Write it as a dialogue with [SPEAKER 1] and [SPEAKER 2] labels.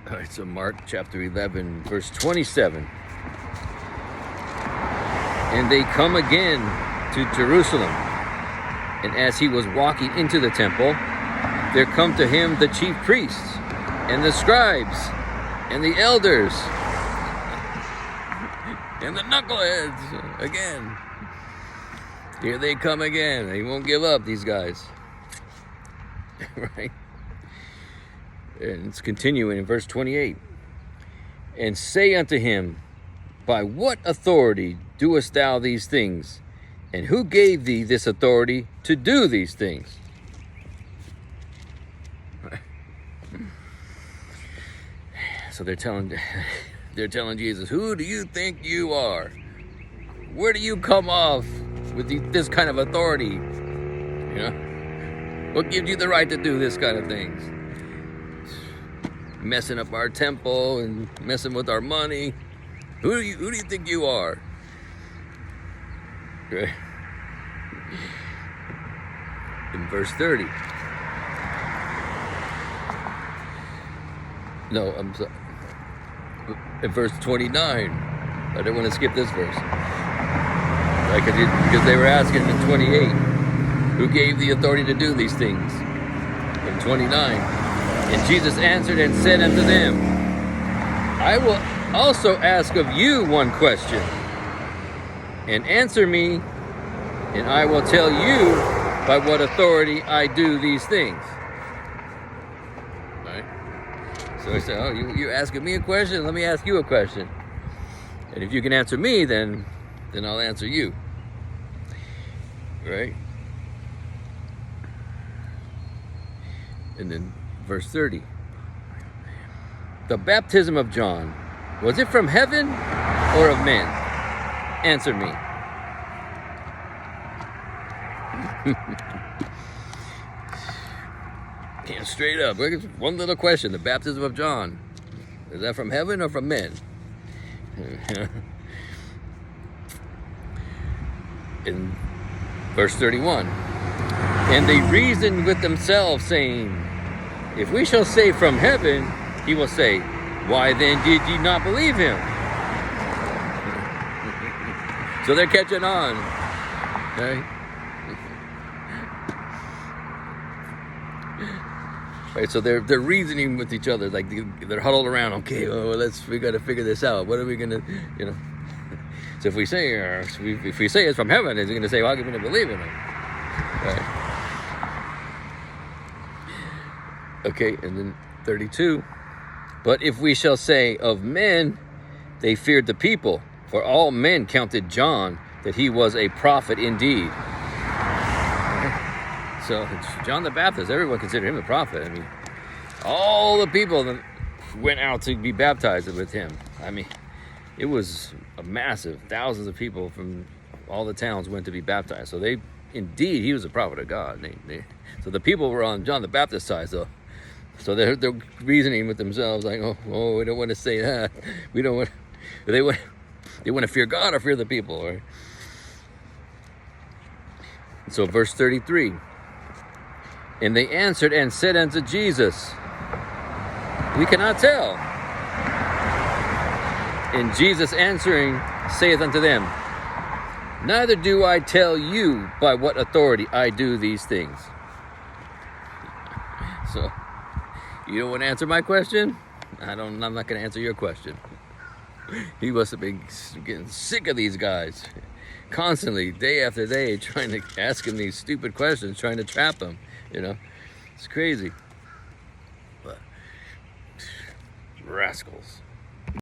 [SPEAKER 1] All right, so Mark chapter 11, verse 27. And they come again to Jerusalem. And as he was walking into the temple, there come to him the chief priests and the scribes and the elders and the knuckleheads again. Here they come again. They won't give up, these guys. Right? And it's continuing in verse 28. And say unto him, by what authority doest thou these things? And who gave thee this authority to do these things? So they're telling Jesus, who do you think you are? Where do you come off with this kind of authority? You know, what gives you the right to do this kind of things? Messing up our temple and messing with our money. Who do you think you are? Okay. In verse 30. No, I'm sorry. In verse 29. I didn't want to skip this verse. Because they were asking in 28, who gave the authority to do these things? In 29. And Jesus answered and said unto them, I will also ask of you one question, and answer me, and I will tell you by what authority I do these things. Right? So I said, oh, you're asking me a question? Let me ask you a question. And if you can answer me, then I'll answer you. Right? And then verse 30. The baptism of John, was it from heaven or of men? Answer me. Yeah, straight up. One little question. The baptism of John, is that from heaven or from men? In verse 31. And they reasoned with themselves, saying, if we shall say from heaven, he will say, why then did ye not believe him? So they're catching on. Okay? Right, so they're reasoning with each other, like they're huddled around. Okay, well, we got to figure this out. What are we gonna, you know? So if we say it's from heaven, is he gonna say, well, how can we believe in him? Right. Okay, and then 32. But if we shall say of men, they feared the people, for all men counted John that he was a prophet indeed. So John the Baptist, everyone considered him a prophet. I mean, all the people that went out to be baptized with him. I mean, it was a massive, thousands of people from all the towns went to be baptized. So indeed, he was a prophet of God. So the people were on John the Baptist's side. So they're reasoning with themselves, like, oh, we don't want to say that. We don't want. They want to fear God or fear the people, right? So verse 33. And they answered and said unto Jesus, we cannot tell. And Jesus answering saith unto them, neither do I tell you by what authority I do these things. So, you don't want to answer my question? I'm not going to answer your question. He must have been getting sick of these guys. Constantly, day after day, trying to ask him these stupid questions, trying to trap him. You know, it's crazy. But rascals.